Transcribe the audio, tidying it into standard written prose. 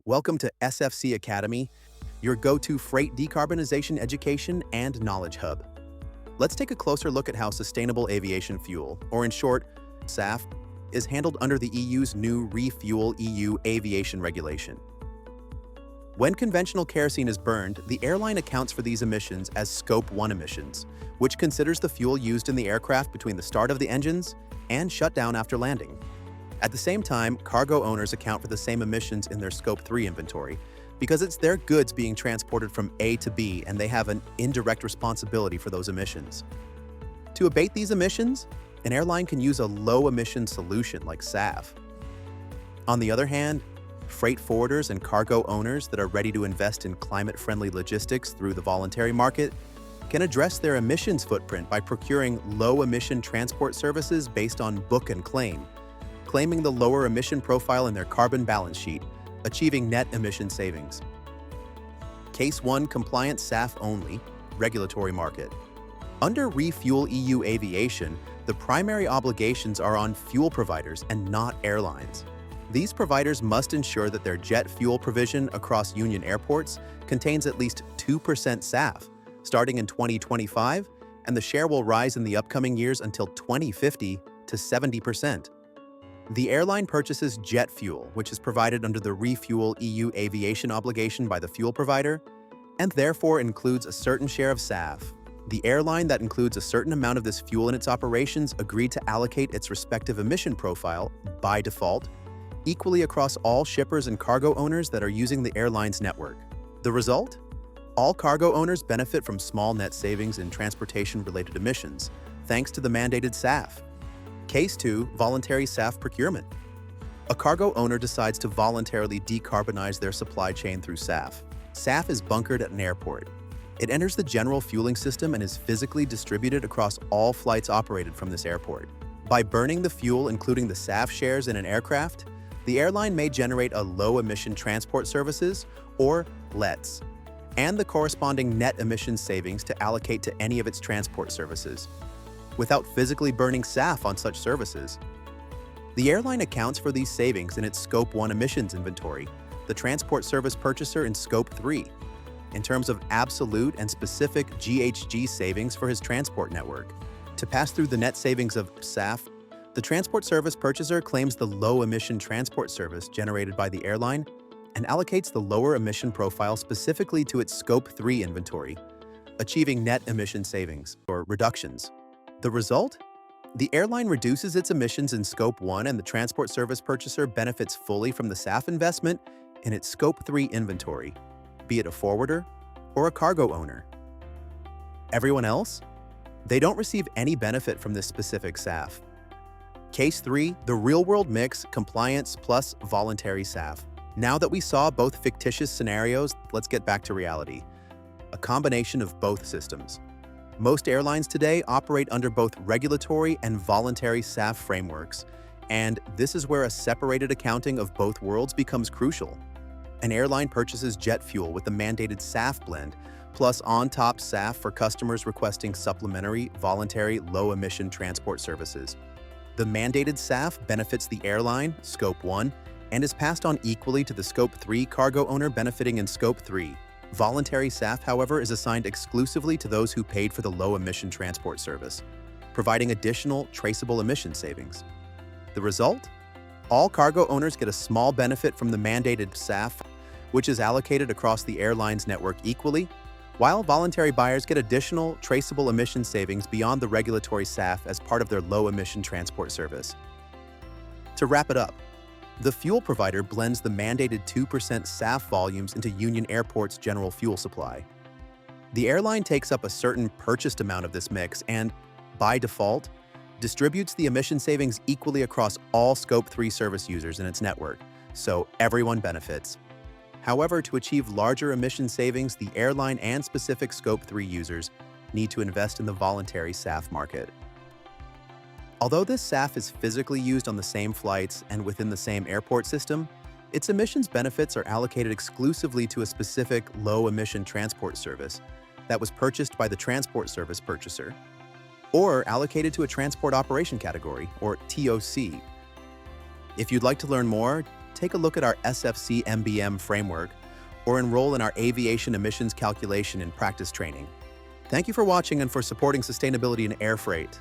Welcome to SFC Academy, your go-to freight decarbonization education and knowledge hub. Let's take a closer look at how Sustainable Aviation Fuel, or in short, SAF, is handled under the EU's new ReFuelEU Aviation regulation. When conventional kerosene is burned, the airline accounts for these emissions as Scope 1 emissions, which considers the fuel used in the aircraft between the start of the engines and shutdown after landing. At the same time, cargo owners account for the same emissions in their Scope 3 inventory because it's their goods being transported from A to B and they have an indirect responsibility for those emissions. To abate these emissions, an airline can use a low-emission solution like SAF. On the other hand, freight forwarders and cargo owners that are ready to invest in climate-friendly logistics through the voluntary market can address their emissions footprint by procuring low-emission transport services based on book and claim, claiming the lower emission profile in their carbon balance sheet, achieving net emission savings. Case 1 compliant SAF only, regulatory market. Under ReFuelEU Aviation, the primary obligations are on fuel providers and not airlines. These providers must ensure that their jet fuel provision across union airports contains at least 2% SAF, starting in 2025, and the share will rise in the upcoming years until 2050 to 70%. The airline purchases jet fuel, which is provided under the ReFuelEU Aviation obligation by the fuel provider, and therefore includes a certain share of SAF. The airline that includes a certain amount of this fuel in its operations agreed to allocate its respective emission profile, by default, equally across all shippers and cargo owners that are using the airline's network. The result? All cargo owners benefit from small net savings in transportation-related emissions, thanks to the mandated SAF. Case 2, voluntary SAF procurement. A cargo owner decides to voluntarily decarbonize their supply chain through SAF. SAF is bunkered at an airport. It enters the general fueling system and is physically distributed across all flights operated from this airport. By burning the fuel, including the SAF shares in an aircraft, the airline may generate a Low Emission Transport Services, or LETS, and the corresponding net emission savings to allocate to any of its transport services, without physically burning SAF on such services. The airline accounts for these savings in its Scope 1 emissions inventory, the transport service purchaser in Scope 3, in terms of absolute and specific GHG savings for his transport network. To pass through the net savings of SAF, the transport service purchaser claims the low emission transport service generated by the airline and allocates the lower emission profile specifically to its Scope 3 inventory, achieving net emission savings, or reductions. The result? The airline reduces its emissions in Scope 1 and the transport service purchaser benefits fully from the SAF investment in its Scope 3 inventory, be it a forwarder or a cargo owner. Everyone else? They don't receive any benefit from this specific SAF. Case 3, the real-world mix, compliance plus voluntary SAF. Now that we saw both fictitious scenarios, let's get back to reality. A combination of both systems. Most airlines today operate under both regulatory and voluntary SAF frameworks, and this is where a separated accounting of both worlds becomes crucial. An airline purchases jet fuel with the mandated SAF blend, plus on-top SAF for customers requesting supplementary, voluntary, low-emission transport services. The mandated SAF benefits the airline, Scope 1, and is passed on equally to the Scope 3 cargo owner benefiting in Scope 3. Voluntary SAF, however, is assigned exclusively to those who paid for the low-emission transport service, providing additional traceable emission savings. The result? All cargo owners get a small benefit from the mandated SAF, which is allocated across the airline's network equally, while voluntary buyers get additional traceable emission savings beyond the regulatory SAF as part of their low-emission transport service. To wrap it up, the fuel provider blends the mandated 2% SAF volumes into Union Airport's general fuel supply. The airline takes up a certain purchased amount of this mix and, by default, distributes the emission savings equally across all Scope 3 service users in its network, so everyone benefits. However, to achieve larger emission savings, the airline and specific Scope 3 users need to invest in the voluntary SAF market. Although this SAF is physically used on the same flights and within the same airport system, its emissions benefits are allocated exclusively to a specific low-emission transport service that was purchased by the transport service purchaser, or allocated to a transport operation category, or TOC. If you'd like to learn more, take a look at our SFC MBM framework or enroll in our aviation emissions calculation and practice training. Thank you for watching and for supporting sustainability in air freight.